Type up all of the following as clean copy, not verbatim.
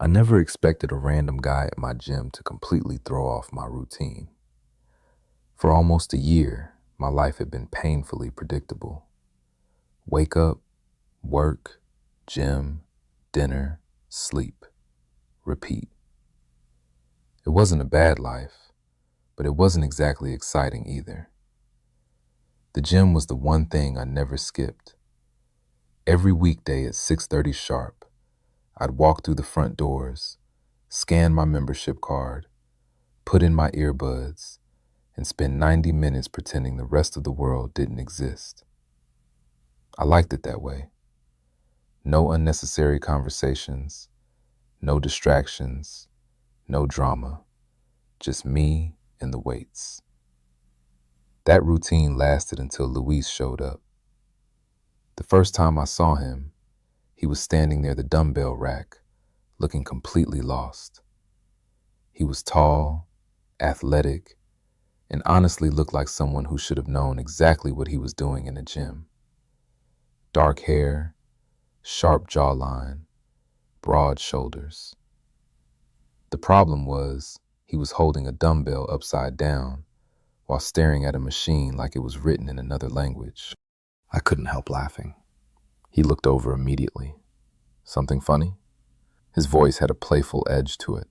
I never expected a random guy at my gym to completely throw off my routine. For almost a year, my life had been painfully predictable. Wake up, work, gym, dinner, sleep, repeat. It wasn't a bad life, but it wasn't exactly exciting either. The gym was the one thing I never skipped. Every weekday at 6:30 sharp, I'd walk through the front doors, scan my membership card, put in my earbuds, and spend 90 minutes pretending the rest of the world didn't exist. I liked it that way. No unnecessary conversations, no distractions, no drama, just me and the weights. That routine lasted until Luis showed up. The first time I saw him, he was standing near the dumbbell rack, looking completely lost. He was tall, athletic, and honestly looked like someone who should have known exactly what he was doing in the gym. Dark hair, sharp jawline, broad shoulders. The problem was, he was holding a dumbbell upside down while staring at a machine like it was written in another language. I couldn't help laughing. He looked over immediately. Something funny? His voice had a playful edge to it.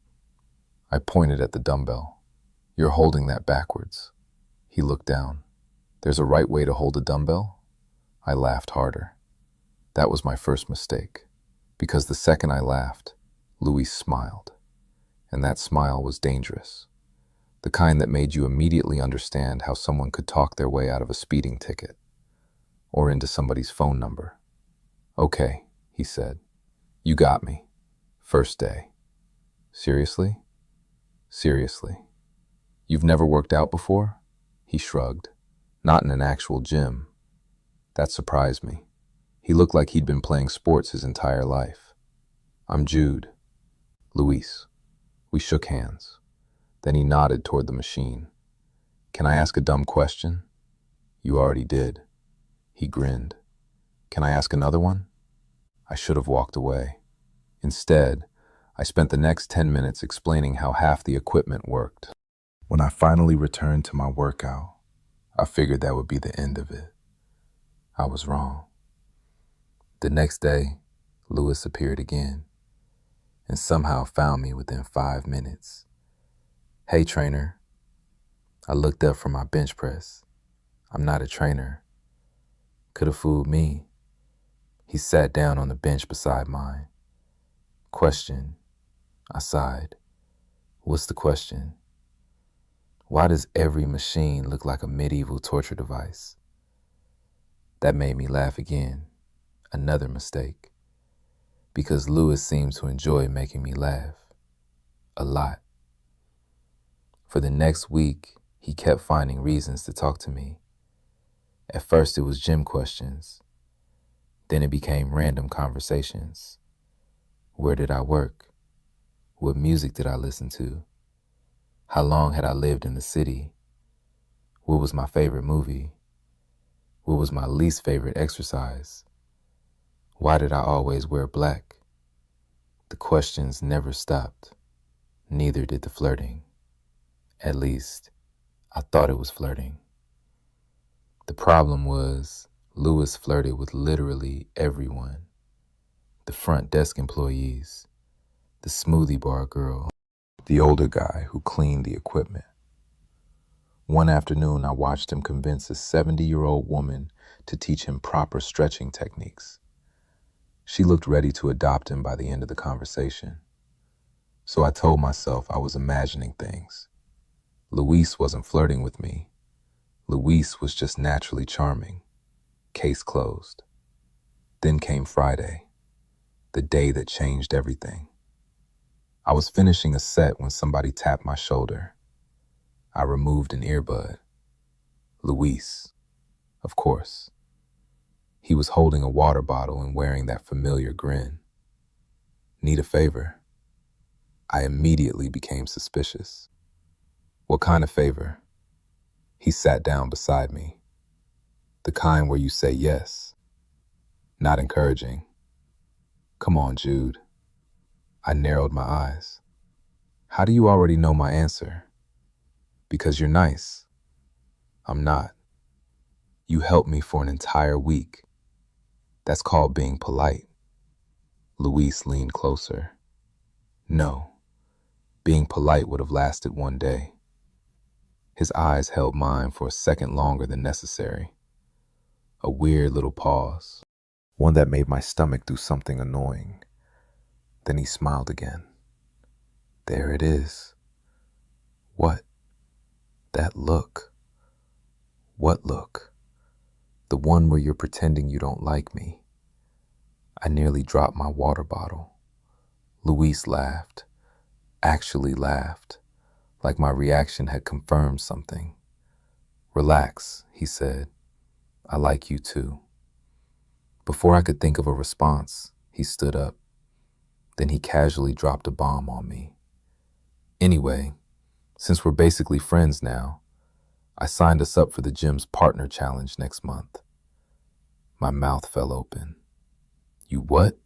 I pointed at the dumbbell. You're holding that backwards. He looked down. There's a right way to hold a dumbbell? I laughed harder. That was my first mistake, because the second I laughed, Luis smiled. And that smile was dangerous. The kind that made you immediately understand how someone could talk their way out of a speeding ticket or into somebody's phone number. Okay, he said. You got me. First day. Seriously? Seriously. You've never worked out before? He shrugged. Not in an actual gym. That surprised me. He looked like he'd been playing sports his entire life. I'm Jude. Luis. We shook hands. Then he nodded toward the machine. Can I ask a dumb question? You already did. He grinned. Can I ask another one? I should have walked away. Instead, I spent the next 10 minutes explaining how half the equipment worked. When I finally returned to my workout, I figured that would be the end of it. I was wrong. The next day, Luis appeared again and somehow found me within 5 minutes. Hey, trainer. I looked up from my bench press. I'm not a trainer. Could have fooled me. He sat down on the bench beside mine. Question. I sighed. What's the question? Why does every machine look like a medieval torture device? That made me laugh again. Another mistake. Because Luis seemed to enjoy making me laugh. A lot. For the next week, he kept finding reasons to talk to me. At first it was gym questions. Then it became random conversations. Where did I work? What music did I listen to? How long had I lived in the city? What was my favorite movie? What was my least favorite exercise? Why did I always wear black? The questions never stopped. Neither did the flirting. At least, I thought it was flirting. The problem was, Luis flirted with literally everyone. The front desk employees, the smoothie bar girl, the older guy who cleaned the equipment. One afternoon, I watched him convince a 70-year-old woman to teach him proper stretching techniques. She looked ready to adopt him by the end of the conversation. So I told myself I was imagining things. Luis wasn't flirting with me. Luis was just naturally charming. Case closed. Then came Friday, the day that changed everything. I was finishing a set when somebody tapped my shoulder. I removed an earbud. Luis, of course. He was holding a water bottle and wearing that familiar grin. Need a favor? I immediately became suspicious. What kind of favor? He sat down beside me. The kind where you say yes. Not encouraging. Come on, Jude. I narrowed my eyes. How do you already know my answer? Because you're nice. I'm not. You helped me for an entire week. That's called being polite. Luis leaned closer. No, being polite would have lasted one day. His eyes held mine for a second longer than necessary. A weird little pause, one that made my stomach do something annoying. Then he smiled again. There it is. What? That look. What look? The one where you're pretending you don't like me. I nearly dropped my water bottle. Luis laughed, actually laughed, like my reaction had confirmed something. Relax, he said. I like you too. Before I could think of a response, he stood up. Then he casually dropped a bomb on me. Anyway, since we're basically friends now, I signed us up for the gym's partner challenge next month. My mouth fell open. You what?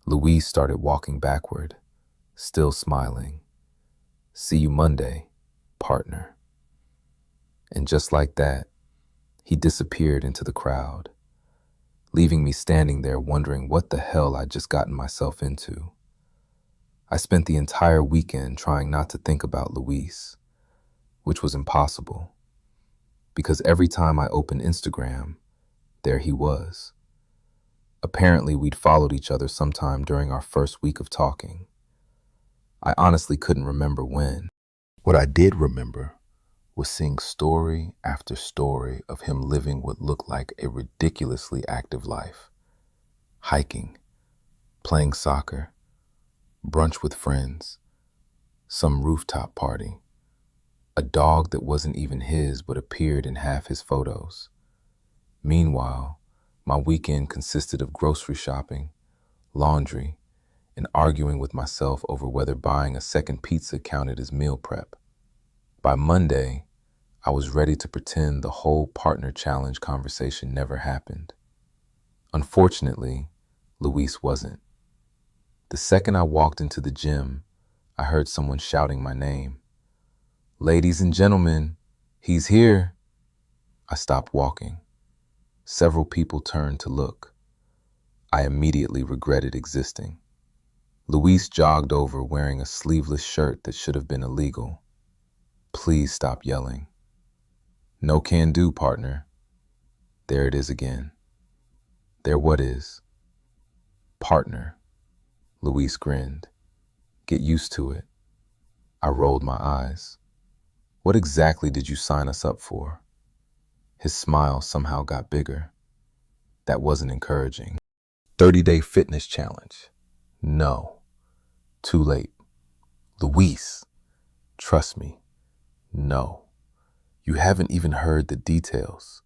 Luis started walking backward, still smiling. See you Monday, partner. And just like that, he disappeared into the crowd, leaving me standing there wondering what the hell I'd just gotten myself into. I spent the entire weekend trying not to think about Luis, which was impossible, because every time I opened Instagram, there he was. Apparently, we'd followed each other sometime during our first week of talking. I honestly couldn't remember when. What I did remember was seeing story after story of him living what looked like a ridiculously active life. Hiking, playing soccer, brunch with friends, some rooftop party, a dog that wasn't even his but appeared in half his photos. Meanwhile, my weekend consisted of grocery shopping, laundry, and arguing with myself over whether buying a second pizza counted as meal prep. By Monday, I was ready to pretend the whole partner challenge conversation never happened. Unfortunately, Luis wasn't. The second I walked into the gym, I heard someone shouting my name. Ladies and gentlemen, he's here. I stopped walking. Several people turned to look. I immediately regretted existing. Luis jogged over wearing a sleeveless shirt that should have been illegal. Please stop yelling. No can do, partner. There it is again. There what is? Partner. Luis grinned. Get used to it. I rolled my eyes. What exactly did you sign us up for? His smile somehow got bigger. That wasn't encouraging. 30-day fitness challenge. No. Too late. Luis, trust me. No. You haven't even heard the details.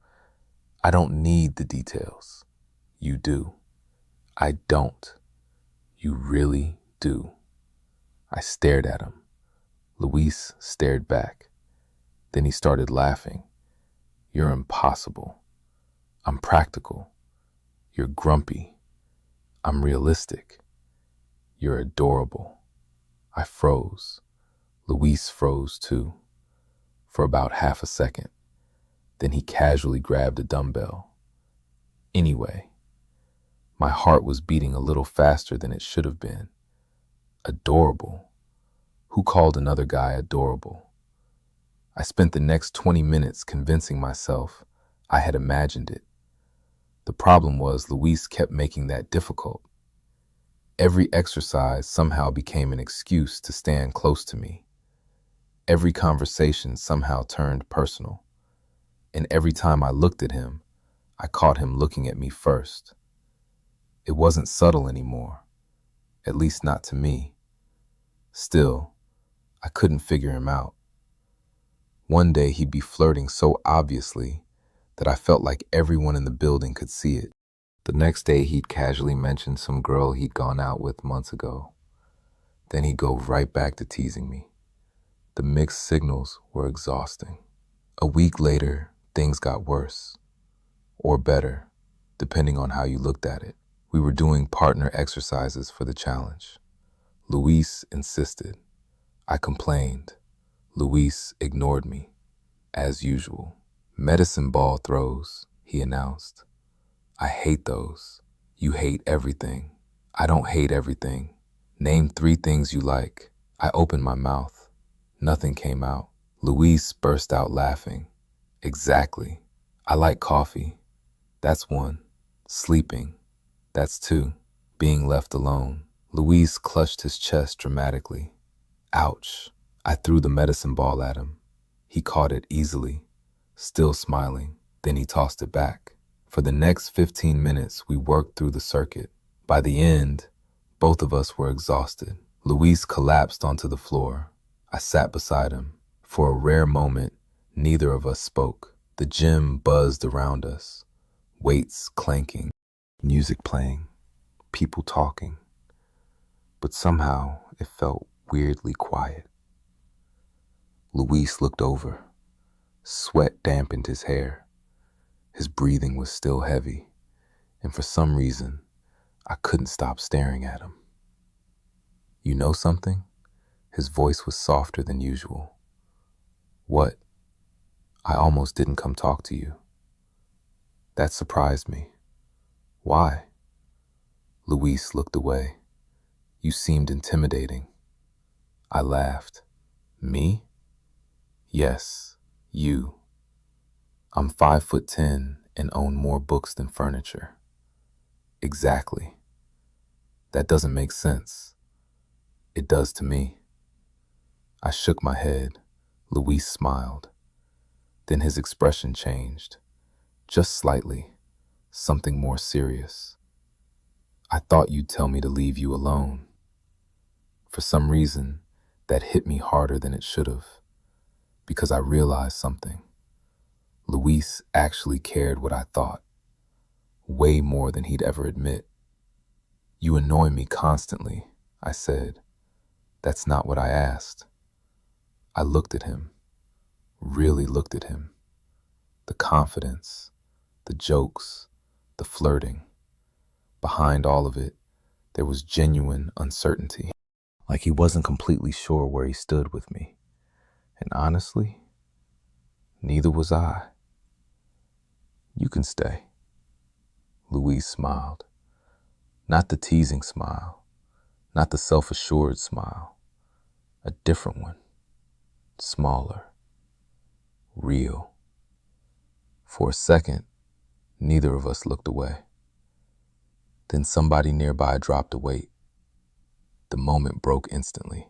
I don't need the details. You do. I don't. You really do. I stared at him. Luis stared back. Then he started laughing. You're impossible. I'm practical. You're grumpy. I'm realistic. You're adorable. I froze. Luis froze too. For about half a second. Then he casually grabbed a dumbbell. Anyway, my heart was beating a little faster than it should have been. Adorable. Who called another guy adorable? I spent the next 20 minutes convincing myself I had imagined it. The problem was Luis kept making that difficult. Every exercise somehow became an excuse to stand close to me. Every conversation somehow turned personal. And every time I looked at him, I caught him looking at me first. It wasn't subtle anymore, at least not to me. Still, I couldn't figure him out. One day he'd be flirting so obviously that I felt like everyone in the building could see it. The next day he'd casually mention some girl he'd gone out with months ago. Then he'd go right back to teasing me. The mixed signals were exhausting. A week later, things got worse. Or better, depending on how you looked at it. We were doing partner exercises for the challenge. Luis insisted. I complained. Luis ignored me, as usual. Medicine ball throws, he announced. I hate those. You hate everything. I don't hate everything. Name 3 things you like. I opened my mouth. Nothing came out. Luis burst out laughing. Exactly. I like coffee. That's 1. Sleeping. That's 2. Being left alone. Luis clutched his chest dramatically. Ouch. I threw the medicine ball at him. He caught it easily, still smiling. Then he tossed it back. For the next 15 minutes, we worked through the circuit. By the end, both of us were exhausted. Luis collapsed onto the floor. I sat beside him. For a rare moment, neither of us spoke. The gym buzzed around us, weights clanking, music playing, people talking. But somehow it felt weirdly quiet. Luis looked over. Sweat dampened his hair. His breathing was still heavy, and for some reason, I couldn't stop staring at him. You know something? His voice was softer than usual. What? I almost didn't come talk to you. That surprised me. Why? Luis looked away. You seemed intimidating. I laughed. Me? Yes, you. I'm 5'10" and own more books than furniture. Exactly. That doesn't make sense. It does to me. I shook my head. Luis smiled. Then his expression changed. Just slightly. Something more serious. I thought you'd tell me to leave you alone. For some reason, that hit me harder than it should have. Because I realized something. Luis actually cared what I thought. Way more than he'd ever admit. You annoy me constantly, I said. That's not what I asked. I looked at him. Really looked at him. The confidence, the jokes, the flirting. Behind all of it, there was genuine uncertainty. Like he wasn't completely sure where he stood with me. And honestly, neither was I. You can stay. Luis smiled. Not the teasing smile, not the self-assured smile. A different one. Smaller. Real. For a second, neither of us looked away. Then somebody nearby dropped a weight. The moment broke instantly.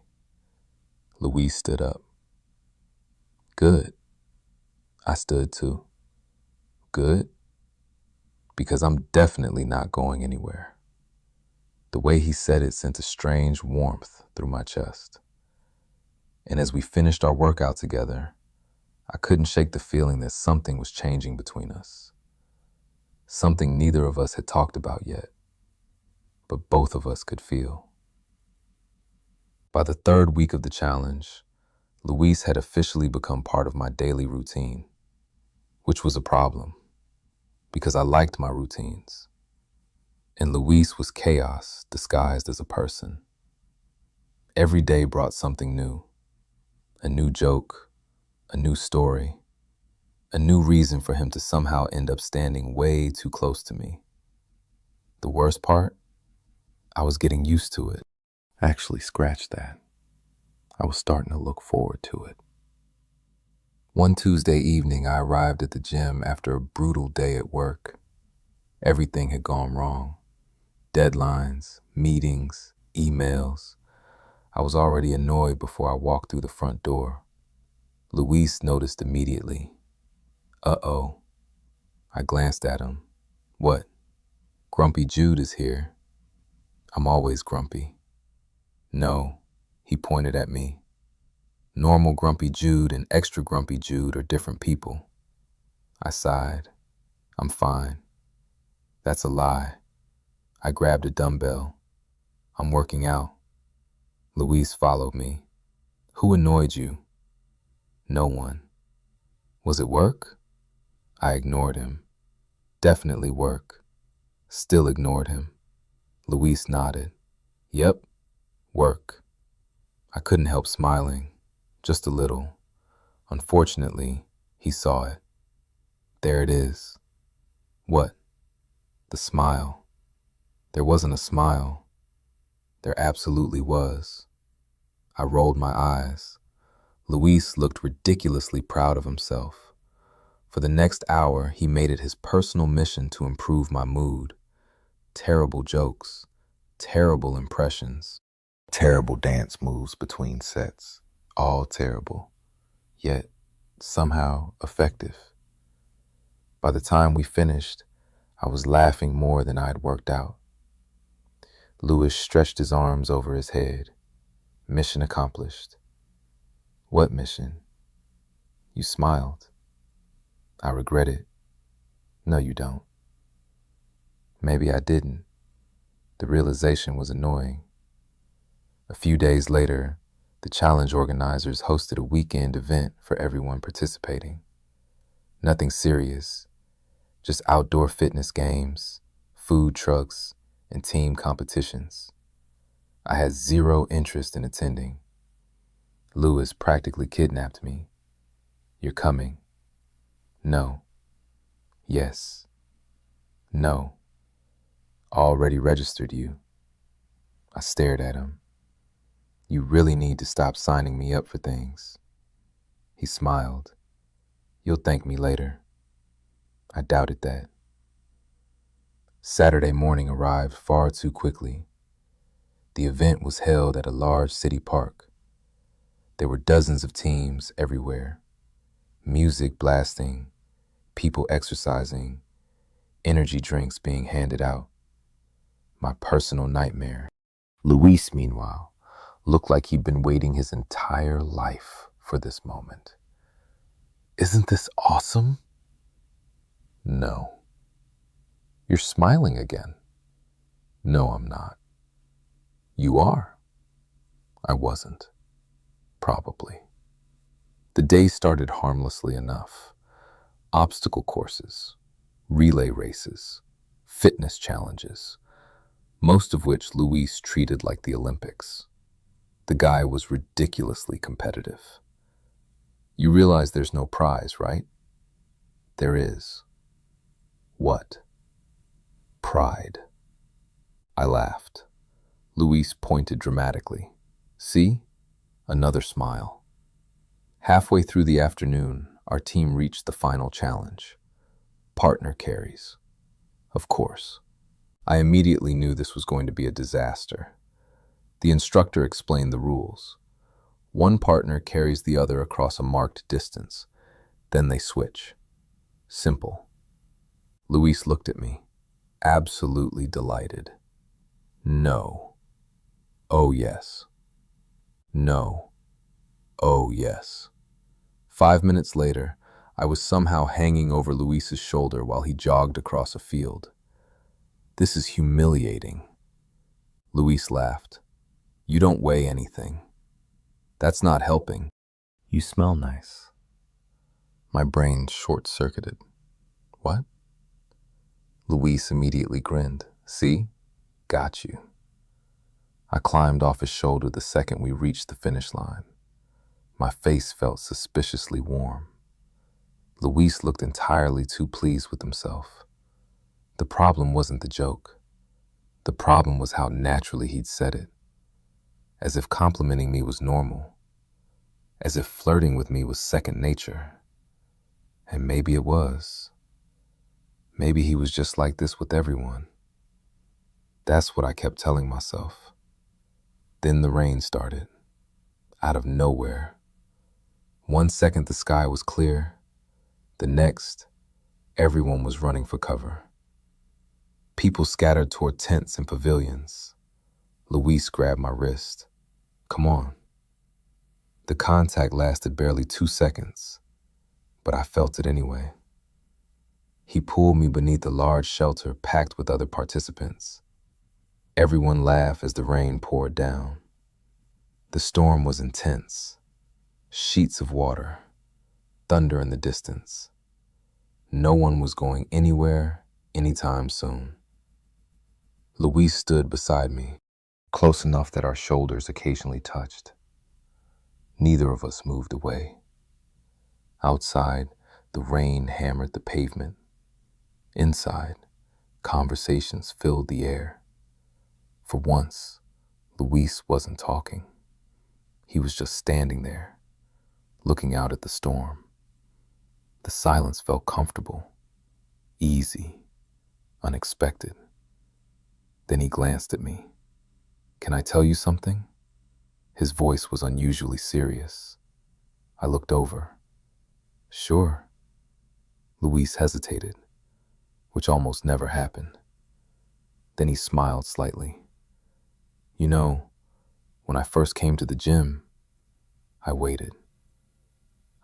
Luis stood up. Good. I stood too. Good? Because I'm definitely not going anywhere. The way he said it sent a strange warmth through my chest. And as we finished our workout together, I couldn't shake the feeling that something was changing between us. Something neither of us had talked about yet, but both of us could feel. By the 3rd week of the challenge, Luis had officially become part of my daily routine, which was a problem, because I liked my routines. And Luis was chaos disguised as a person. Every day brought something new. A new joke, a new story, a new reason for him to somehow end up standing way too close to me. The worst part? I was getting used to it. Actually, scratch that. I was starting to look forward to it. One Tuesday evening, I arrived at the gym after a brutal day at work. Everything had gone wrong. Deadlines, meetings, emails. I was already annoyed before I walked through the front door. Luis noticed immediately. Uh-oh. I glanced at him. What? Grumpy Jude is here. I'm always grumpy. No, he pointed at me. Normal Grumpy Jude and extra Grumpy Jude are different people. I sighed. I'm fine. That's a lie. I grabbed a dumbbell. I'm working out. Luis followed me. Who annoyed you? No one. Was it work? I ignored him. Definitely work. Still ignored him. Luis nodded. Yep, Work. I couldn't help smiling, just a little. Unfortunately, he saw it. There it is. What? The smile. There wasn't a smile. There absolutely was. I rolled my eyes. Luis looked ridiculously proud of himself. For the next hour, he made it his personal mission to improve my mood. Terrible jokes, terrible impressions, terrible dance moves between sets. All terrible, yet somehow effective. By the time we finished, I was laughing more than I had worked out. Luis stretched his arms over his head. Mission accomplished. What mission? You smiled. I regret it. No, you don't. Maybe I didn't. The realization was annoying. A few days later, the challenge organizers hosted a weekend event for everyone participating. Nothing serious, just outdoor fitness games, food trucks, and team competitions. I had zero interest in attending. Luis practically kidnapped me. You're coming. No. Yes. No. Already registered you. I stared at him. You really need to stop signing me up for things. He smiled. You'll thank me later. I doubted that. Saturday morning arrived far too quickly. The event was held at a large city park. There were dozens of teams everywhere. Music blasting, people exercising, energy drinks being handed out. My personal nightmare. Luis, meanwhile, looked like he'd been waiting his entire life for this moment. Isn't this awesome? No. You're smiling again. No, I'm not. You are. I wasn't. Probably. The day started harmlessly enough. Obstacle courses, relay races, fitness challenges, most of which Luis treated like the Olympics. The guy was ridiculously competitive. You realize there's no prize, right? There is. What? Pride. I laughed. Luis pointed dramatically. See? Another smile. Halfway through the afternoon, our team reached the final challenge. Partner carries. Of course. I immediately knew this was going to be a disaster. The instructor explained the rules. One partner carries the other across a marked distance. Then they switch. Simple. Luis looked at me, absolutely delighted. No. Oh, yes. No. Oh, yes. 5 minutes later, I was somehow hanging over Luis's shoulder while he jogged across a field. This is humiliating. Luis laughed. You don't weigh anything. That's not helping. You smell nice. My brain short-circuited. What? Luis immediately grinned. See? Got you. I climbed off his shoulder the second we reached the finish line. My face felt suspiciously warm. Luis looked entirely too pleased with himself. The problem wasn't the joke. The problem was how naturally he'd said it. As if complimenting me was normal. As if flirting with me was second nature. And maybe it was. Maybe he was just like this with everyone. That's what I kept telling myself. Then the rain started. Out of nowhere. 1 second the sky was clear. The next, everyone was running for cover. People scattered toward tents and pavilions. Luis grabbed my wrist. Come on. The contact lasted barely 2 seconds, but I felt it anyway. He pulled me beneath a large shelter packed with other participants. Everyone laughed as the rain poured down. The storm was intense. Sheets of water, thunder in the distance. No one was going anywhere anytime soon. Luis stood beside me. close enough that our shoulders occasionally touched. Neither of us moved away. Outside, the rain hammered the pavement. Inside, conversations filled the air. For once, Luis wasn't talking. He was just standing there, looking out at the storm. The silence felt comfortable, easy, unexpected. Then he glanced at me. "Can I tell you something?" His voice was unusually serious. I looked over. "Sure." Luis hesitated, which almost never happened. Then he smiled slightly. "You know, when I first came to the gym, I waited.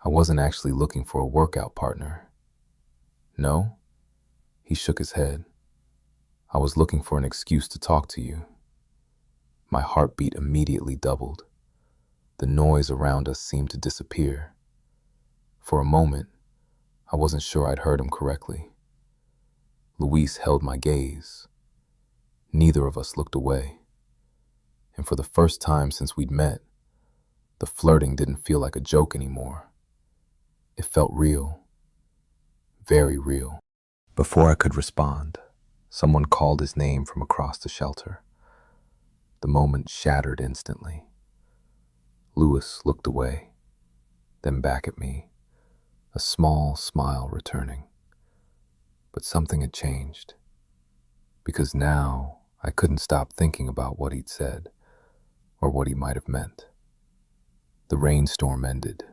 I wasn't actually looking for a workout partner." "No?" He shook his head. "I was looking for an excuse to talk to you." My heartbeat immediately doubled. The noise around us seemed to disappear. For a moment, I wasn't sure I'd heard him correctly. Luis held my gaze. Neither of us looked away. And for the first time since we'd met, the flirting didn't feel like a joke anymore. It felt real. Very real. Before I could respond, someone called his name from across the shelter. The moment shattered instantly. Luis looked away, then back at me, a small smile returning. But something had changed, because now I couldn't stop thinking about what he'd said, or what he might have meant. The rainstorm ended.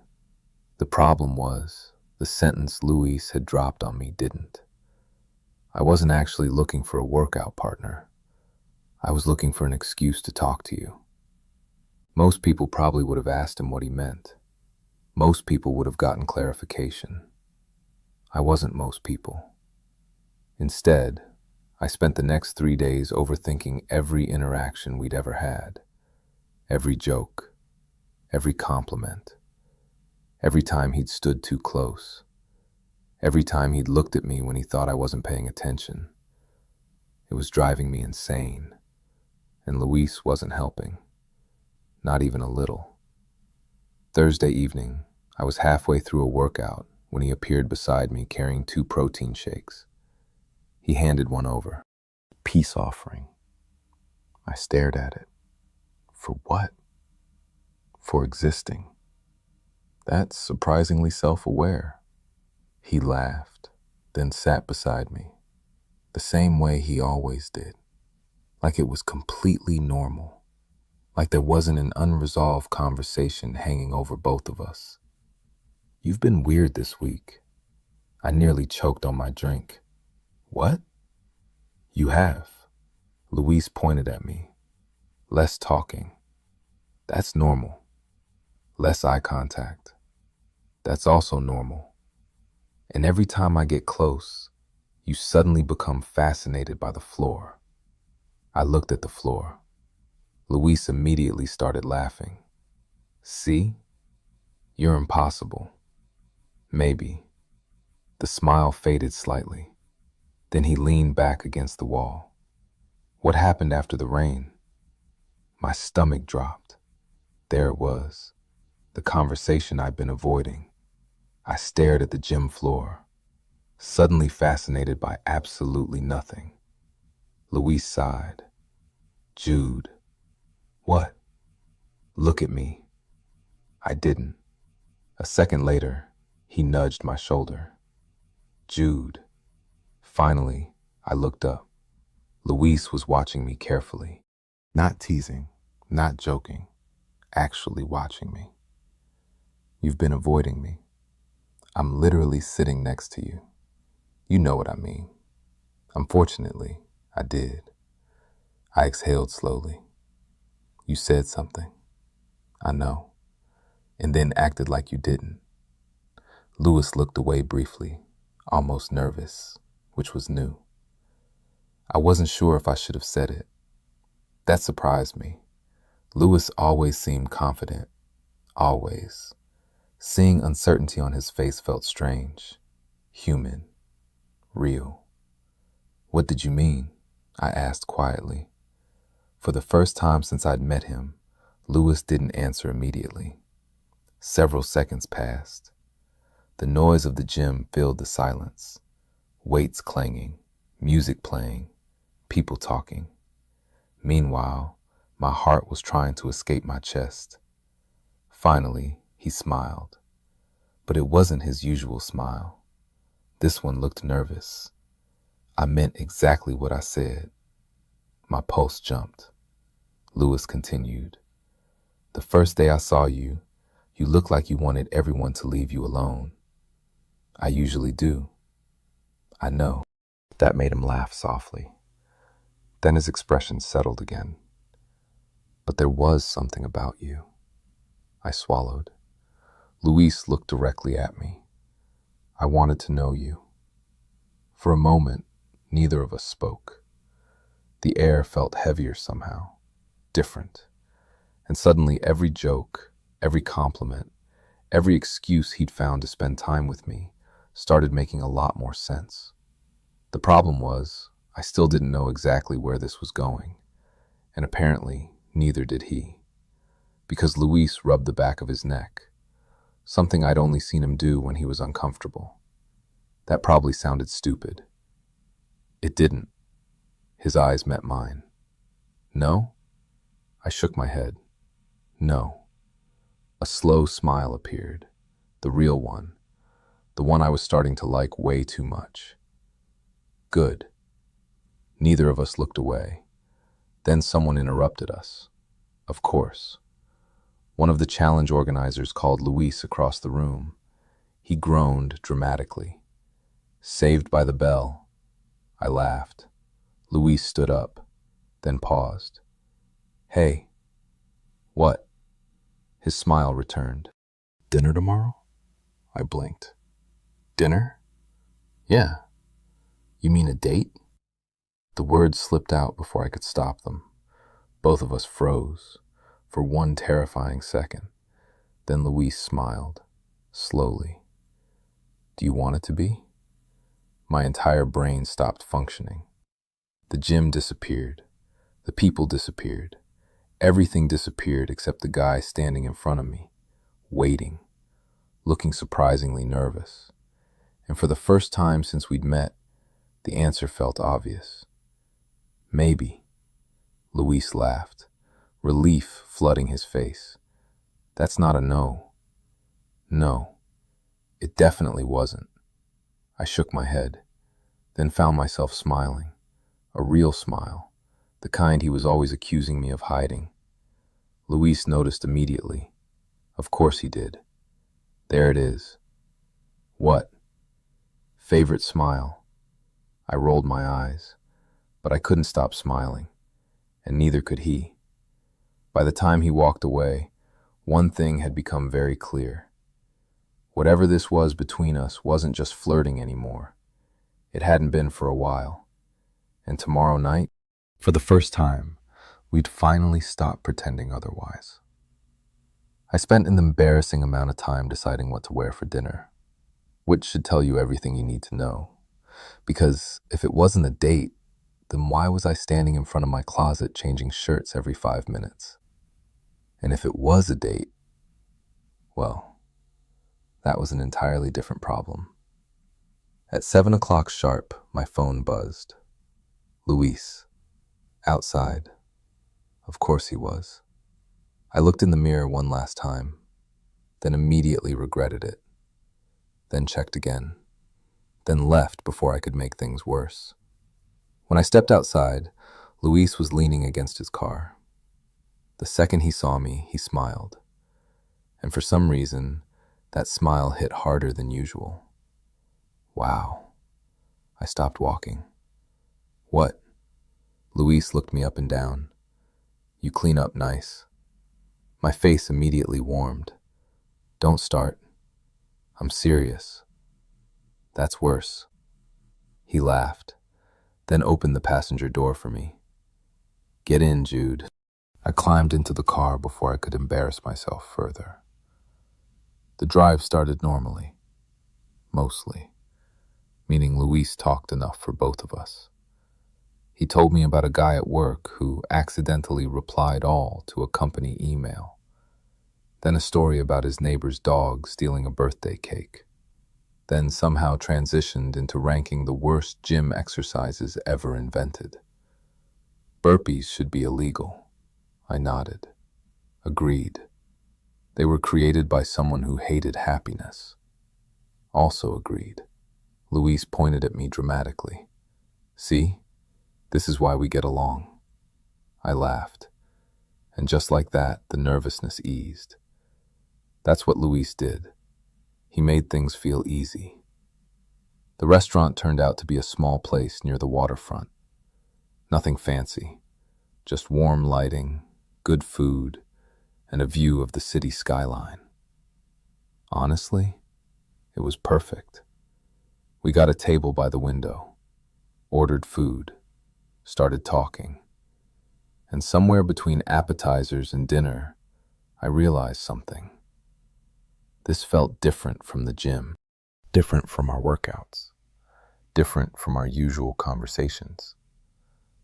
The problem was, the sentence Luis had dropped on me didn't. I wasn't actually looking for a workout partner. I was looking for an excuse to talk to you. Most people probably would have asked him what he meant. Most people would have gotten clarification. I wasn't most people. Instead, I spent the next 3 days overthinking every interaction we'd ever had. Every joke, every compliment, every time he'd stood too close, every time he'd looked at me when he thought I wasn't paying attention. It was driving me insane, and Luis wasn't helping. Not even a little. Thursday evening, I was halfway through a workout when he appeared beside me carrying 2 protein shakes. He handed one over. "Peace offering." I stared at it. For what? For existing. That's surprisingly self-aware. He laughed, then sat beside me, the same way he always did, like it was completely normal, like there wasn't an unresolved conversation hanging over both of us. "You've been weird this week." I nearly choked on my drink. "What?" "You have." Luis pointed at me. "Less talking." "That's normal." "Less eye contact." "That's also normal." "And every time I get close, you suddenly become fascinated by the floor." I looked at the floor. Luis immediately started laughing. "See? You're impossible." "Maybe." The smile faded slightly. Then he leaned back against the wall. "What happened after the rain?" My stomach dropped. There it was, the conversation I'd been avoiding. I stared at the gym floor, suddenly fascinated by absolutely nothing. Luis sighed. "Jude." "What?" "Look at me." I didn't. A second later, he nudged my shoulder. "Jude." Finally, I looked up. Luis was watching me carefully. Not teasing, not joking, actually watching me. "You've been avoiding me. I'm literally sitting next to you. You know what I mean." Unfortunately, I did. I exhaled slowly. "You said something." "I know." "And then acted like you didn't." Luis looked away briefly, almost nervous, which was new. I wasn't sure if I should have said it. That surprised me. Luis always seemed confident. Always. Seeing uncertainty on his face felt strange. Human. Real. "What did you mean?" I asked quietly. For the first time since I'd met him, Lewis didn't answer immediately. Several seconds passed. The noise of the gym filled the silence. Weights clanging, music playing, people talking. Meanwhile, my heart was trying to escape my chest. Finally, he smiled. But it wasn't his usual smile. This one looked nervous. I meant exactly what I said. My pulse jumped. Lewis continued. The first day I saw you, you looked like you wanted everyone to leave you alone. I usually do. I know. That made him laugh softly. Then his expression settled again. But there was something about you. I swallowed. Luis looked directly at me. I wanted to know you. For a moment, neither of us spoke. The air felt heavier somehow, different. And suddenly every joke, every compliment, every excuse he'd found to spend time with me started making a lot more sense. The problem was, I still didn't know exactly where this was going, and apparently neither did he, because Luis rubbed the back of his neck, something I'd only seen him do when he was uncomfortable. That probably sounded stupid. It didn't. His eyes met mine. No? I shook my head. No. A slow smile appeared, the real one, the one I was starting to like way too much. Good. Neither of us looked away. Then someone interrupted us. Of course. One of the challenge organizers called Luis across the room. He groaned dramatically. Saved by the bell. I laughed. Luis stood up, then paused. Hey. What? His smile returned. Dinner tomorrow? I blinked. Dinner? Yeah. You mean a date? The words slipped out before I could stop them. Both of us froze, for one terrifying second. Then Luis smiled, slowly. Do you want it to be? My entire brain stopped functioning. The gym disappeared. The people disappeared. Everything disappeared except the guy standing in front of me, waiting, looking surprisingly nervous. And for the first time since we'd met, the answer felt obvious. Maybe. Luis laughed, relief flooding his face. That's not a no. No, it definitely wasn't. I shook my head, then found myself smiling. A real smile, the kind he was always accusing me of hiding. Luis noticed immediately. Of course he did. There it is. What? Favorite smile. I rolled my eyes, but I couldn't stop smiling, and neither could he. By the time he walked away, one thing had become very clear. Whatever this was between us wasn't just flirting anymore. It hadn't been for a while. And tomorrow night, for the first time, we'd finally stop pretending otherwise. I spent an embarrassing amount of time deciding what to wear for dinner, which should tell you everything you need to know. Because if it wasn't a date, then why was I standing in front of my closet changing shirts every 5 minutes? And if it was a date, well, that was an entirely different problem. At 7 o'clock sharp, my phone buzzed. Luis. Outside. Of course he was. I looked in the mirror one last time, then immediately regretted it. Then checked again. Then left before I could make things worse. When I stepped outside, Luis was leaning against his car. The second he saw me, he smiled. And for some reason, that smile hit harder than usual. Wow. I stopped walking. What? Luis looked me up and down. You clean up nice. My face immediately warmed. Don't start. I'm serious. That's worse. He laughed, then opened the passenger door for me. Get in, Jude. I climbed into the car before I could embarrass myself further. The drive started normally, mostly, meaning Luis talked enough for both of us. He told me about a guy at work who accidentally replied all to a company email. Then a story about his neighbor's dog stealing a birthday cake. Then somehow transitioned into ranking the worst gym exercises ever invented. Burpees should be illegal. I nodded. Agreed. They were created by someone who hated happiness. Also agreed. Luis pointed at me dramatically. See? This is why we get along. I laughed. And just like that, the nervousness eased. That's what Luis did. He made things feel easy. The restaurant turned out to be a small place near the waterfront. Nothing fancy, just warm lighting, good food, and a view of the city skyline. Honestly, it was perfect. We got a table by the window, ordered food, started talking. And somewhere between appetizers and dinner, I realized something. This felt different from the gym, different from our workouts, different from our usual conversations.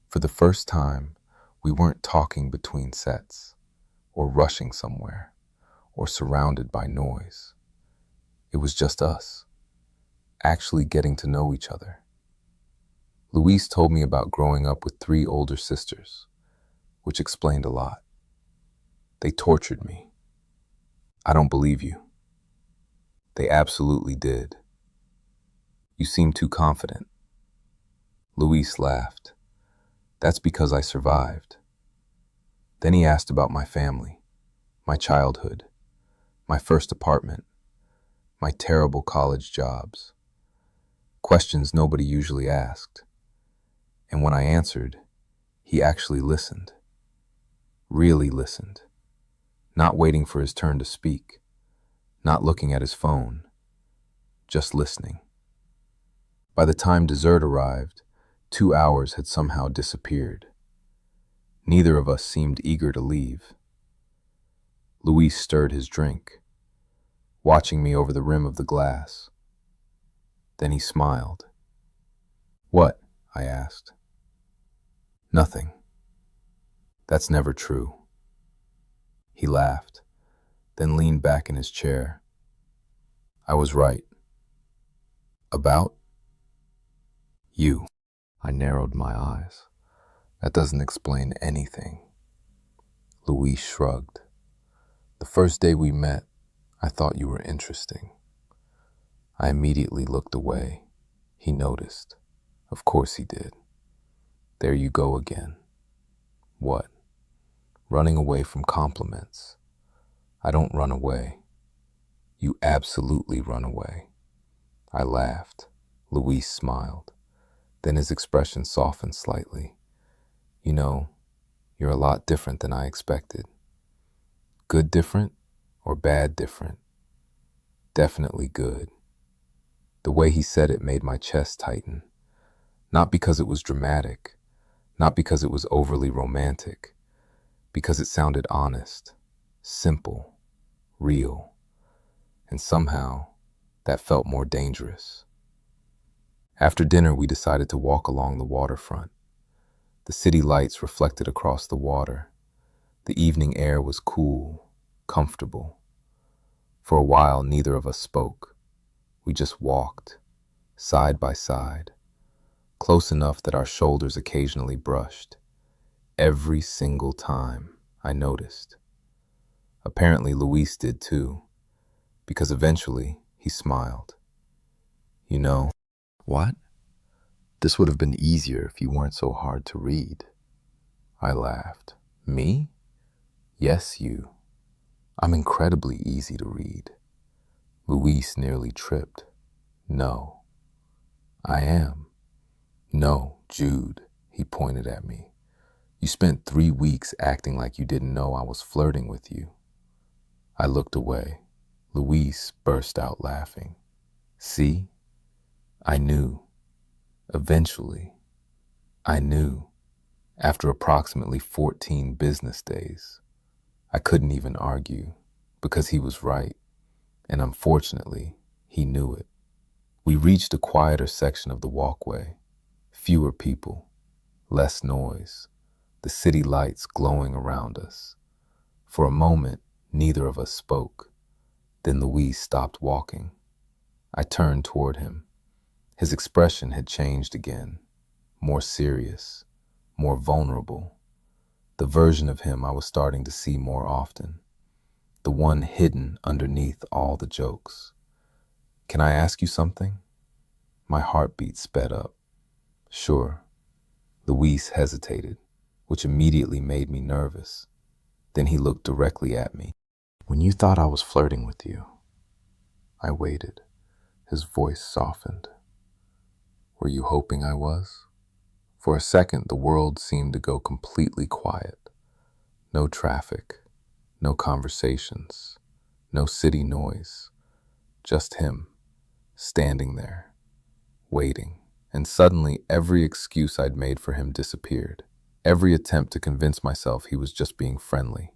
For the first time, we weren't talking between sets, or rushing somewhere, or surrounded by noise. It was just us, actually getting to know each other. Luis told me about growing up with 3 older sisters, which explained a lot. They tortured me. I don't believe you. They absolutely did. You seem too confident. Luis laughed. That's because I survived. Then he asked about my family, my childhood, my first apartment, my terrible college jobs. Questions nobody usually asked. And when I answered, he actually listened. Really listened. Not waiting for his turn to speak. Not looking at his phone. Just listening. By the time dessert arrived, 2 hours had somehow disappeared. Neither of us seemed eager to leave. Luis stirred his drink, watching me over the rim of the glass. Then he smiled. What? I asked. Nothing. That's never true. He laughed, then leaned back in his chair. I was right. About? You. I narrowed my eyes. That doesn't explain anything. Luis shrugged. The first day we met, I thought you were interesting. I immediately looked away. He noticed. Of course he did. There you go again. What? Running away from compliments. I don't run away. You absolutely run away. I laughed. Luis smiled. Then his expression softened slightly. You know, you're a lot different than I expected. Good different or bad different? Definitely good. The way he said it made my chest tighten. Not because it was dramatic, not because it was overly romantic, because it sounded honest, simple, real, and somehow that felt more dangerous. After dinner, we decided to walk along the waterfront. The city lights reflected across the water. The evening air was cool, comfortable. For a while, neither of us spoke. We just walked, side by side, close enough that our shoulders occasionally brushed. Every single time, I noticed. Apparently, Luis did too, because eventually he smiled. You know, what? This would have been easier if you weren't so hard to read. I laughed. Me? Yes, you. I'm incredibly easy to read. Luis nearly tripped. No. I am. No, Jude, he pointed at me. You spent 3 weeks acting like you didn't know I was flirting with you. I looked away. Luis burst out laughing. See? I knew. Eventually, I knew. After approximately 14 business days. I couldn't even argue, because he was right, and unfortunately, he knew it. We reached a quieter section of the walkway. Fewer people. Less noise, the city lights glowing around us. For a moment, neither of us spoke. Then Luis stopped walking. I turned toward him. His expression had changed again, more serious, more vulnerable. The version of him I was starting to see more often, the one hidden underneath all the jokes. "Can I ask you something?" My heartbeat sped up. "Sure." Luis hesitated, which immediately made me nervous. Then he looked directly at me. "When you thought I was flirting with you," I waited. His voice softened. "Were you hoping I was?" For a second, the world seemed to go completely quiet. No traffic, no conversations, no city noise, just him, standing there, waiting. And suddenly, every excuse I'd made for him disappeared. Every attempt to convince myself he was just being friendly.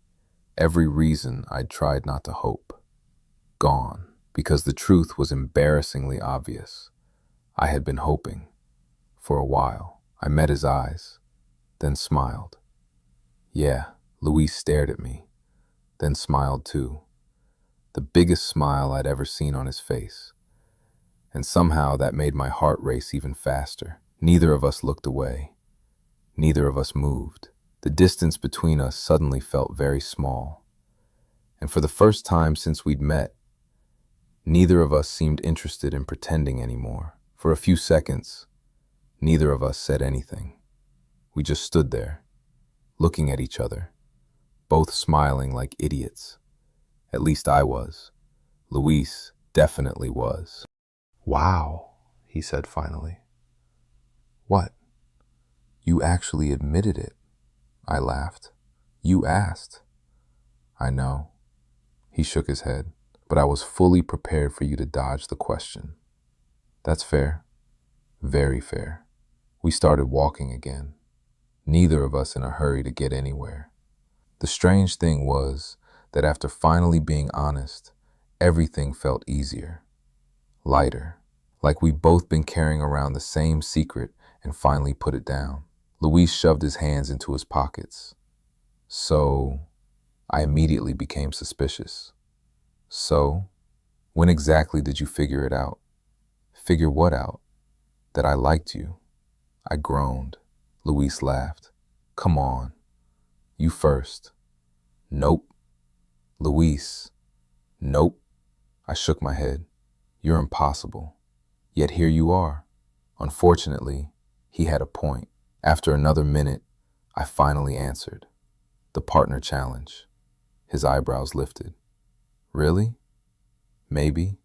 Every reason I'd tried not to hope. Gone, because the truth was embarrassingly obvious. I had been hoping. For a while, I met his eyes, then smiled. Yeah, Luis stared at me, then smiled too. The biggest smile I'd ever seen on his face. And somehow that made my heart race even faster. Neither of us looked away. Neither of us moved. The distance between us suddenly felt very small. And for the first time since we'd met, neither of us seemed interested in pretending anymore. For a few seconds, neither of us said anything. We just stood there, looking at each other, both smiling like idiots. At least I was. Luis definitely was. "Wow," he said finally. "What? You actually admitted it." I laughed. "You asked." "I know." He shook his head. "But I was fully prepared for you to dodge the question." "That's fair. Very fair." We started walking again, neither of us in a hurry to get anywhere. The strange thing was that after finally being honest, everything felt easier, lighter, like we'd both been carrying around the same secret and finally put it down. Luis shoved his hands into his pockets. "So," I immediately became suspicious. "So, when exactly did you figure it out?" "Figure what out?" "That I liked you." I groaned. Luis laughed. "Come on. You first." "Nope." "Luis." "Nope." I shook my head. "You're impossible." Yet here you are. Unfortunately, he had a point. After another minute, I finally answered. "The partner challenge." His eyebrows lifted. "Really?" "Maybe."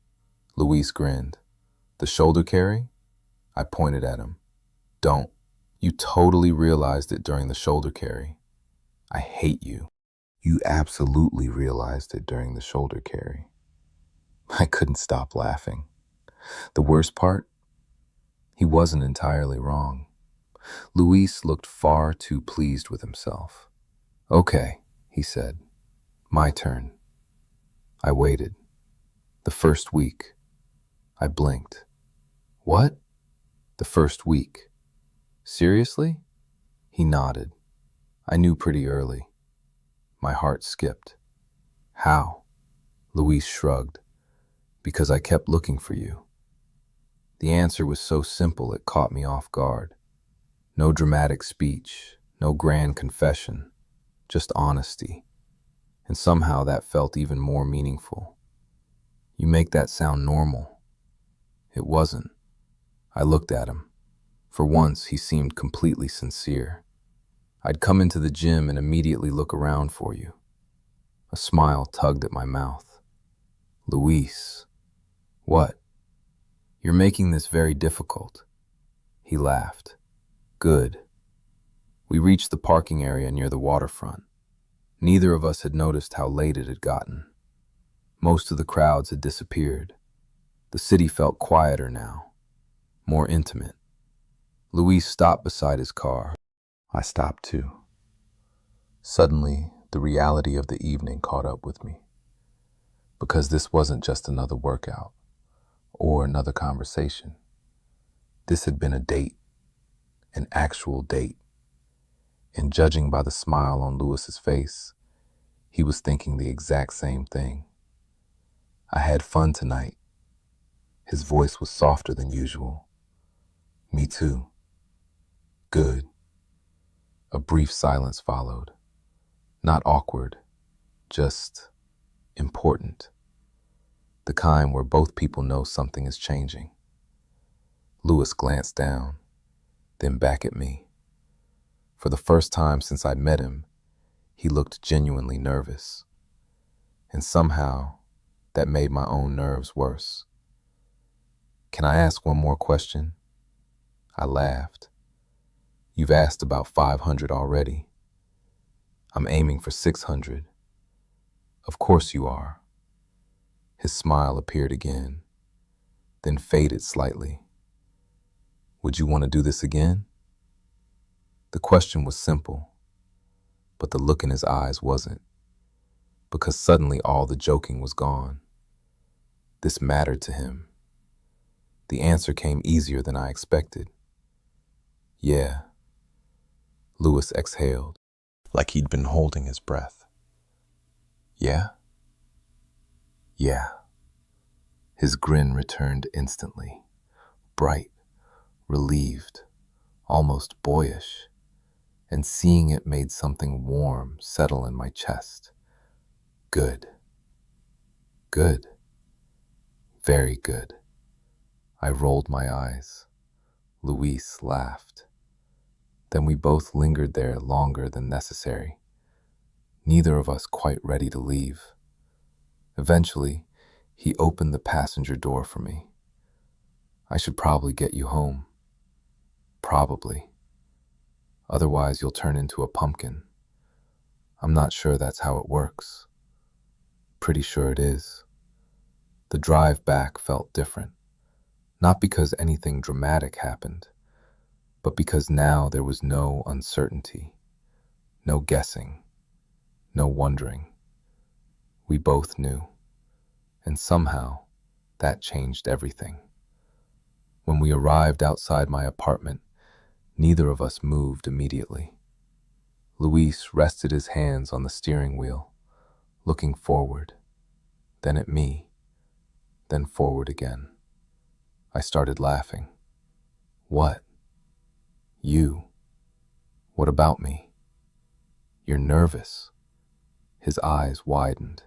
Luis grinned. "The shoulder carry?" I pointed at him. "Don't. You totally realized it during the shoulder carry. I hate you." "You absolutely realized it during the shoulder carry." I couldn't stop laughing. The worst part? He wasn't entirely wrong. Luis looked far too pleased with himself. "Okay," he said. "My turn." I waited. The first week. I blinked. "What?" "The first week." "Seriously?" He nodded. I knew pretty early. My heart skipped. "How?" Luis shrugged. "Because I kept looking for you." The answer was so simple it caught me off guard. No dramatic speech, no grand confession, just honesty. And somehow that felt even more meaningful. "You make that sound normal." It wasn't. I looked at him. For once, he seemed completely sincere. "I'd come into the gym and immediately look around for you." A smile tugged at my mouth. "Luis." "What?" "You're making this very difficult." He laughed. "Good." We reached the parking area near the waterfront. Neither of us had noticed how late it had gotten. Most of the crowds had disappeared. The city felt quieter now, more intimate. Luis stopped beside his car. I stopped too. Suddenly, the reality of the evening caught up with me. Because this wasn't just another workout or another conversation. This had been a date, an actual date. And judging by the smile on Lewis's face, he was thinking the exact same thing. I had fun tonight. His voice was softer than usual. Me too. Good. A brief silence followed. Not awkward, just important. The kind where both people know something is changing. Lewis glanced down, then back at me. For the first time since I'd met him, he looked genuinely nervous. And somehow, that made my own nerves worse. Can I ask one more question? I laughed. You've asked about 500 already. I'm aiming for 600. Of course you are. His smile appeared again, then faded slightly. Would you want to do this again? The question was simple, but the look in his eyes wasn't, because suddenly all the joking was gone. This mattered to him. The answer came easier than I expected. Yeah. Lewis exhaled, like he'd been holding his breath. Yeah? Yeah. His grin returned instantly, bright, relieved, almost boyish, and seeing it made something warm settle in my chest. Good. Good. Very good. I rolled my eyes. Luis laughed. Then we both lingered there longer than necessary, neither of us quite ready to leave. Eventually, he opened the passenger door for me. I should probably get you home. Probably. Otherwise, you'll turn into a pumpkin. I'm not sure that's how it works. Pretty sure it is. The drive back felt different, not because anything dramatic happened, but because now there was no uncertainty, no guessing, no wondering. We both knew, and somehow that changed everything. When we arrived outside my apartment, neither of us moved immediately. Luis rested his hands on the steering wheel, looking forward, then at me, then forward again. I started laughing. What? You? What about me? You're nervous. His eyes widened.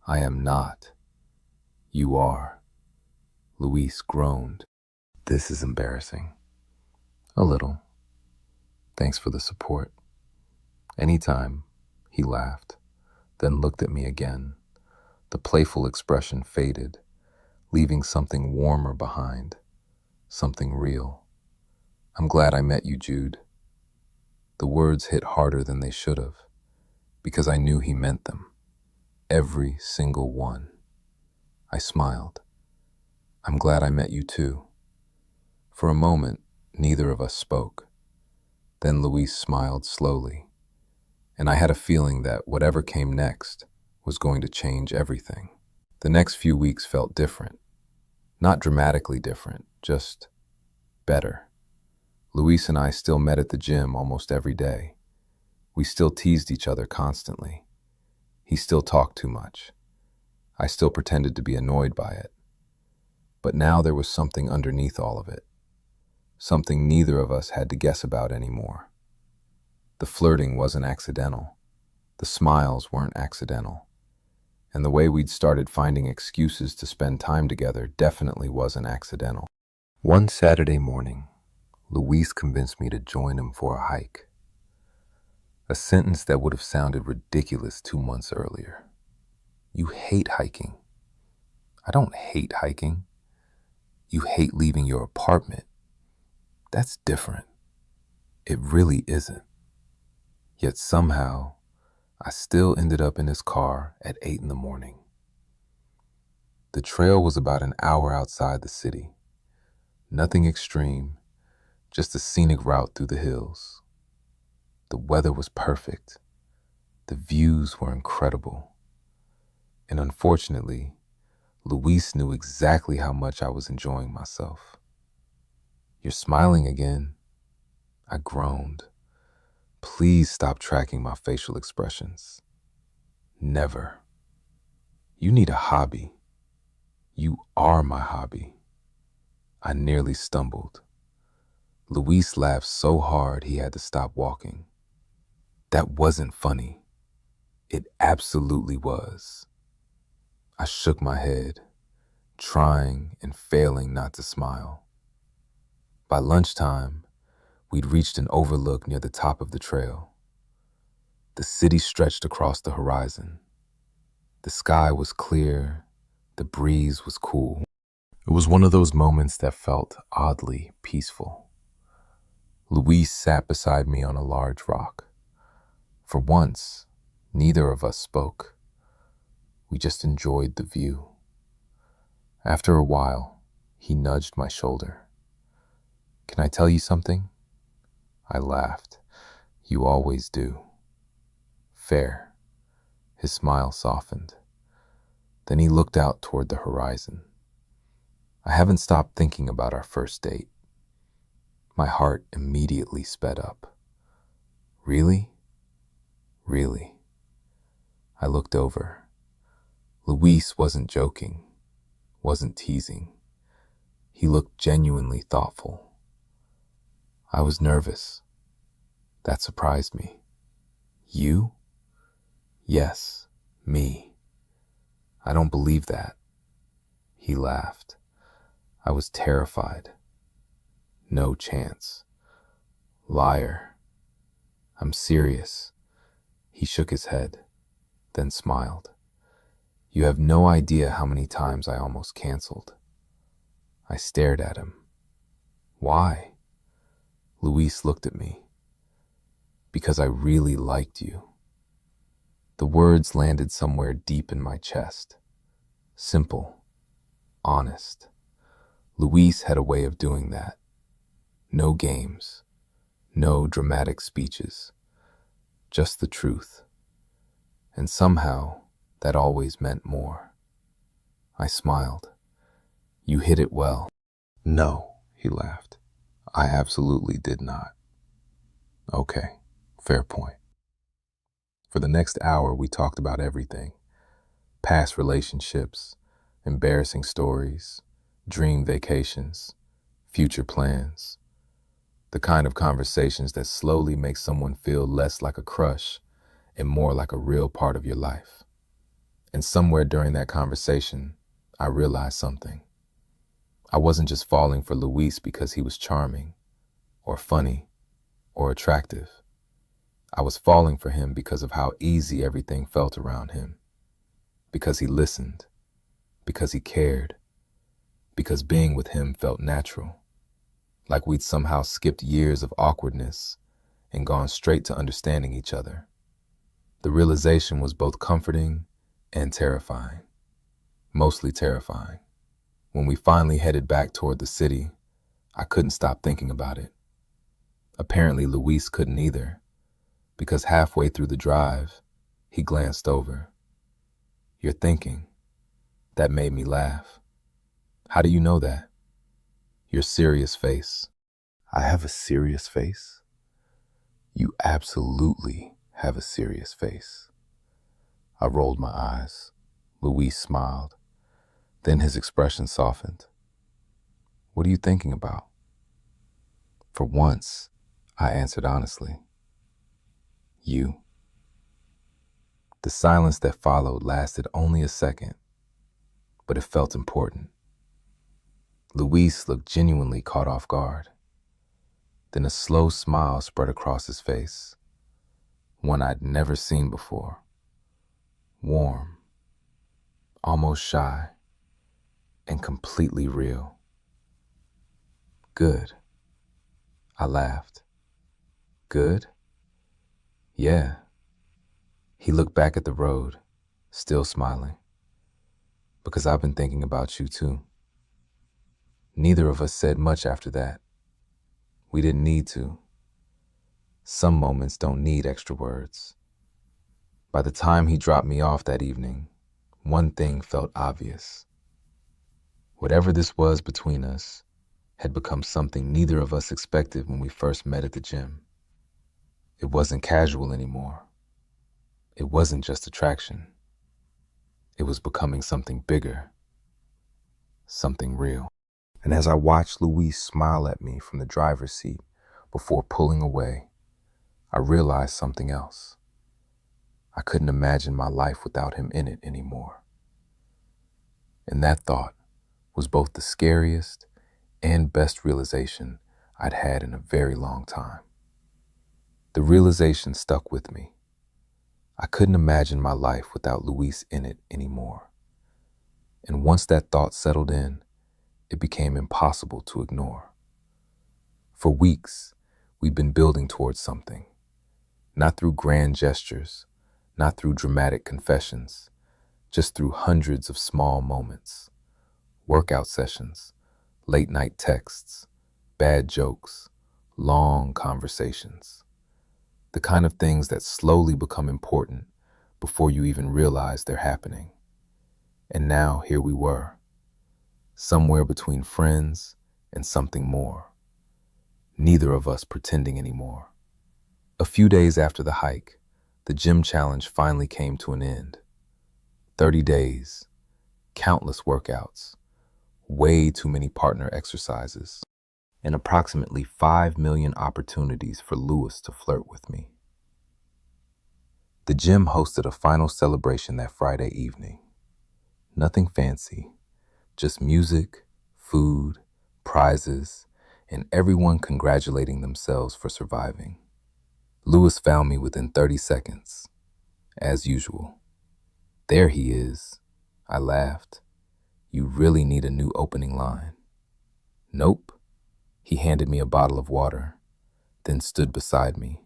I am not. You are. Luis groaned. This is embarrassing. A little. Thanks for the support. Anytime, he laughed, then looked at me again. The playful expression faded, leaving something warmer behind, something real. I'm glad I met you, Jude. The words hit harder than they should have, because I knew he meant them. Every single one. I smiled. I'm glad I met you too. For a moment, neither of us spoke. Then Luis smiled slowly, and I had a feeling that whatever came next was going to change everything. The next few weeks felt different. Not dramatically different, just better. Luis and I still met at the gym almost every day. We still teased each other constantly. He still talked too much. I still pretended to be annoyed by it. But now there was something underneath all of it. Something neither of us had to guess about anymore. The flirting wasn't accidental. The smiles weren't accidental. And the way we'd started finding excuses to spend time together definitely wasn't accidental. One Saturday morning, Luis convinced me to join him for a hike. A sentence that would have sounded ridiculous 2 months earlier. You hate hiking. I don't hate hiking. You hate leaving your apartment. That's different. It really isn't. Yet somehow, I still ended up in his car at 8 in the morning. The trail was about an hour outside the city. Nothing extreme, just a scenic route through the hills. The weather was perfect. The views were incredible. And unfortunately, Luis knew exactly how much I was enjoying myself. You're smiling again, I groaned. please stop tracking my facial expressions. Never. You need a hobby. You are my hobby. I nearly stumbled. Luis laughed so hard he had to stop walking. That wasn't funny. It absolutely was. I shook my head, trying and failing not to smile. By lunchtime, we'd reached an overlook near the top of the trail. The city stretched across the horizon. The sky was clear, the breeze was cool. It was one of those moments that felt oddly peaceful. Luis sat beside me on a large rock. For once, neither of us spoke. We just enjoyed the view. After a while, he nudged my shoulder. "Can I tell you something?" I laughed. "You always do." "Fair." His smile softened. Then he looked out toward the horizon. "I haven't stopped thinking about our first date." My heart immediately sped up. "Really?" "Really." I looked over. Luis wasn't joking, wasn't teasing. He looked genuinely thoughtful. I was nervous. That surprised me. "You?" "Yes, me." "I don't believe that." He laughed. I was terrified. "No chance." "Liar." "I'm serious." He shook his head, then smiled. "You have no idea how many times I almost canceled." I stared at him. "Why?" Luis looked at me. "Because I really liked you." The words landed somewhere deep in my chest. Simple, honest. Luis had a way of doing that. No games, no dramatic speeches, just the truth. And somehow, that always meant more. I smiled. "You hit it well." "No," he laughed. "I absolutely did not." "Okay, fair point." For the next hour, we talked about everything. Past relationships, embarrassing stories, dream vacations, future plans. The kind of conversations that slowly make someone feel less like a crush and more like a real part of your life. And somewhere during that conversation, I realized something. I wasn't just falling for Luis because he was charming, or funny, or attractive. I was falling for him because of how easy everything felt around him. Because he listened. Because he cared. Because being with him felt natural. Like we'd somehow skipped years of awkwardness and gone straight to understanding each other. The realization was both comforting and terrifying. Mostly terrifying. When we finally headed back toward the city, I couldn't stop thinking about it. Apparently, Luis couldn't either, because halfway through the drive, he glanced over. "You're thinking." That made me laugh. "How do you know that?" "Your serious face." "I have a serious face?" "You absolutely have a serious face." I rolled my eyes. Luis smiled. Then his expression softened. "What are you thinking about?" For once, I answered honestly. "You." The silence that followed lasted only a second, but it felt important. Luis looked genuinely caught off guard. Then a slow smile spread across his face, one I'd never seen before. Warm, almost shy, and completely real. "Good." I laughed. "Good?" "Yeah." He looked back at the road, still smiling. "Because I've been thinking about you too." Neither of us said much after that. We didn't need to. Some moments don't need extra words. By the time he dropped me off that evening, one thing felt obvious. Whatever this was between us had become something neither of us expected when we first met at the gym. It wasn't casual anymore. It wasn't just attraction. It was becoming something bigger, something real. And as I watched Luis smile at me from the driver's seat before pulling away, I realized something else. I couldn't imagine my life without him in it anymore. And that thought was both the scariest and best realization I'd had in a very long time. The realization stuck with me. I couldn't imagine my life without Luis in it anymore. And once that thought settled in, it became impossible to ignore. For weeks, we'd been building towards something, not through grand gestures, not through dramatic confessions, just through hundreds of small moments, workout sessions, late night texts, bad jokes, long conversations. The kind of things that slowly become important before you even realize they're happening. And now here we were, somewhere between friends and something more. Neither of us pretending anymore. A few days after the hike, the gym challenge finally came to an end. 30 days, countless workouts, way too many partner exercises, and approximately 5 million opportunities for Luis to flirt with me. The gym hosted a final celebration that Friday evening. Nothing fancy, just music, food, prizes, and everyone congratulating themselves for surviving. Luis found me within 30 seconds, as usual. There he is, I laughed. You really need a new opening line. Nope. He handed me a bottle of water, then stood beside me,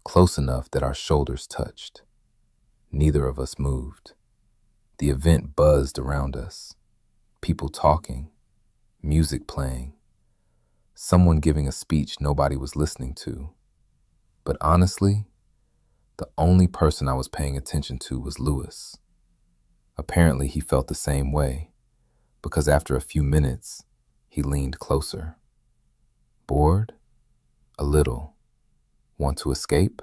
close enough that our shoulders touched. Neither of us moved. The event buzzed around us, people talking, music playing, someone giving a speech nobody was listening to. But honestly, the only person I was paying attention to was Luis. Apparently he felt the same way, because after a few minutes, he leaned closer. Bored? A little. Want to escape?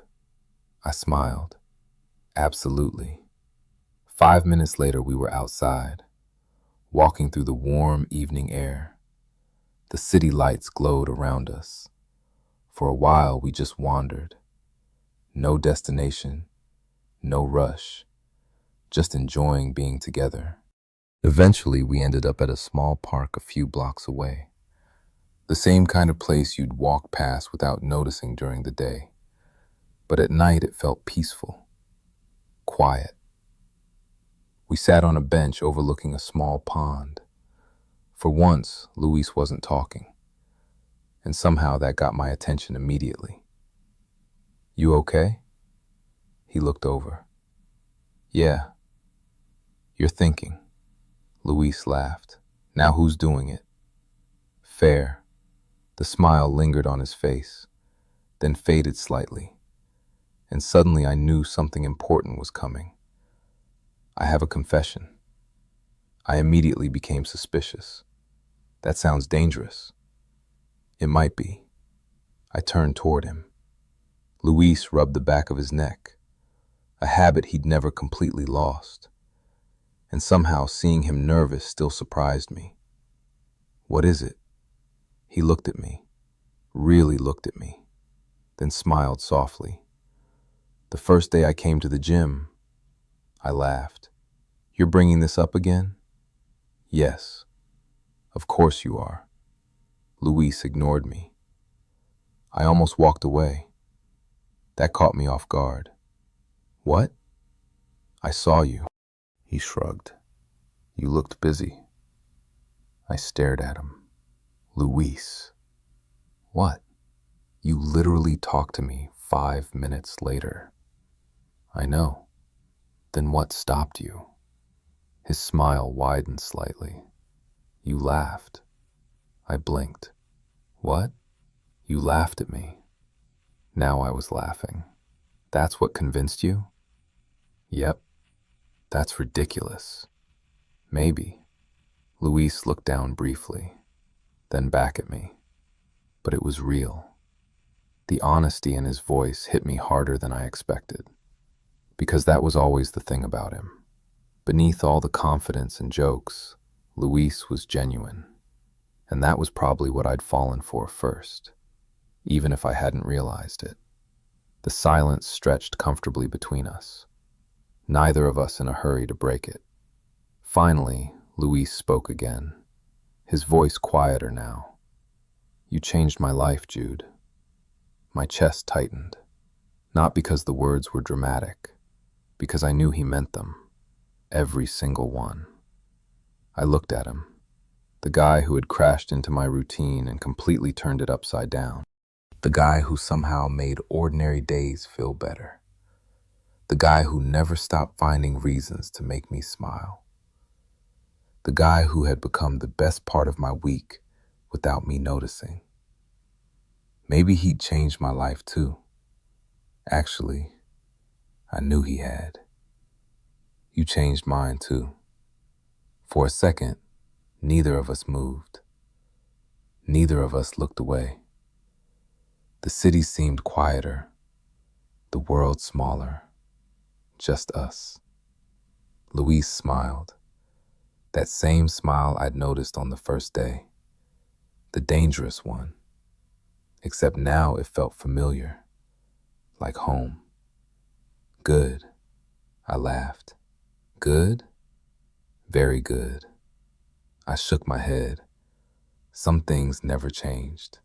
I smiled. Absolutely. 5 minutes later, we were outside, walking through the warm evening air. The city lights glowed around us. For a while, we just wandered. No destination, no rush, just enjoying being together. Eventually, we ended up at a small park a few blocks away. The same kind of place you'd walk past without noticing during the day. But at night, it felt peaceful, quiet. We sat on a bench overlooking a small pond. For once, Luis wasn't talking, and somehow that got my attention immediately. You okay? He looked over. Yeah. You're thinking. Luis laughed. Now who's doing it? Fair. The smile lingered on his face, then faded slightly, and suddenly I knew something important was coming. I have a confession. I immediately became suspicious. That sounds dangerous. It might be. I turned toward him. Luis rubbed the back of his neck, a habit he'd never completely lost. And somehow seeing him nervous still surprised me. What is it? He looked at me, really looked at me, then smiled softly. The first day I came to the gym, I laughed. You're bringing this up again? Yes, of course you are. Luis ignored me. I almost walked away. That caught me off guard. What? I saw you. He shrugged. You looked busy. I stared at him. Luis. What? You literally talked to me 5 minutes later. I know. Then what stopped you? His smile widened slightly. You laughed. I blinked. What? You laughed at me. Now I was laughing. That's what convinced you? Yep. That's ridiculous. Maybe. Luis looked down briefly, then back at me. But it was real. The honesty in his voice hit me harder than I expected, because that was always the thing about him. Beneath all the confidence and jokes, Luis was genuine, and that was probably what I'd fallen for first, even if I hadn't realized it. The silence stretched comfortably between us, neither of us in a hurry to break it. Finally, Luis spoke again, his voice quieter now. "You changed my life, Jude." My chest tightened, not because the words were dramatic, because I knew he meant them, every single one. I looked at him, the guy who had crashed into my routine and completely turned it upside down. The guy who somehow made ordinary days feel better. The guy who never stopped finding reasons to make me smile. The guy who had become the best part of my week without me noticing. Maybe he'd changed my life too. Actually, I knew he had. You changed mine too. For a second, neither of us moved. Neither of us looked away. The city seemed quieter, the world smaller, just us. Luis smiled, that same smile I'd noticed on the first day, the dangerous one, except now it felt familiar, like home. "Good," I laughed. "Good? Very good." I shook my head. Some things never changed.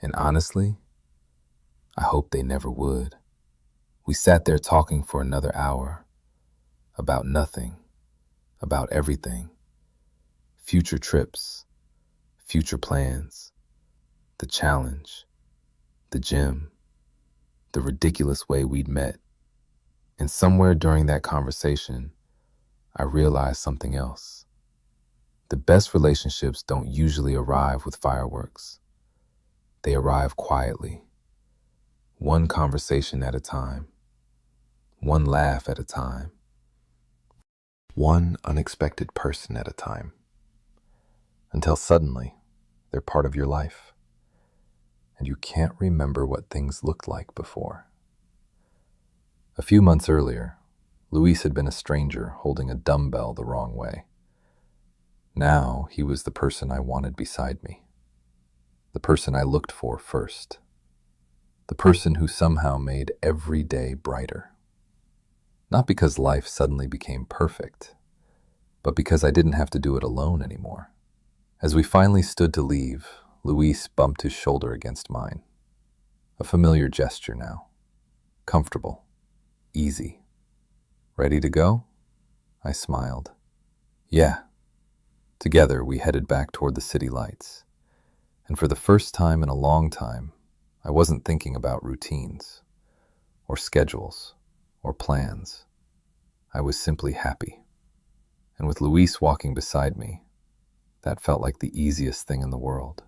And honestly, I hoped they never would. We sat there talking for another hour, about nothing, about everything. Future trips, future plans, the challenge, the gym, the ridiculous way we'd met. And somewhere during that conversation, I realized something else. The best relationships don't usually arrive with fireworks. They arrive quietly, one conversation at a time, one laugh at a time, one unexpected person at a time, until suddenly they're part of your life, and you can't remember what things looked like before. A few months earlier, Luis had been a stranger holding a dumbbell the wrong way. Now he was the person I wanted beside me, the person I looked for first, the person who somehow made every day brighter. Not because life suddenly became perfect, but because I didn't have to do it alone anymore. As we finally stood to leave, Luis bumped his shoulder against mine. A familiar gesture now. Comfortable. Easy. "Ready to go?" I smiled. "Yeah." Together, we headed back toward the city lights. And for the first time in a long time, I wasn't thinking about routines, or schedules, or plans. I was simply happy. And with Luis walking beside me, that felt like the easiest thing in the world.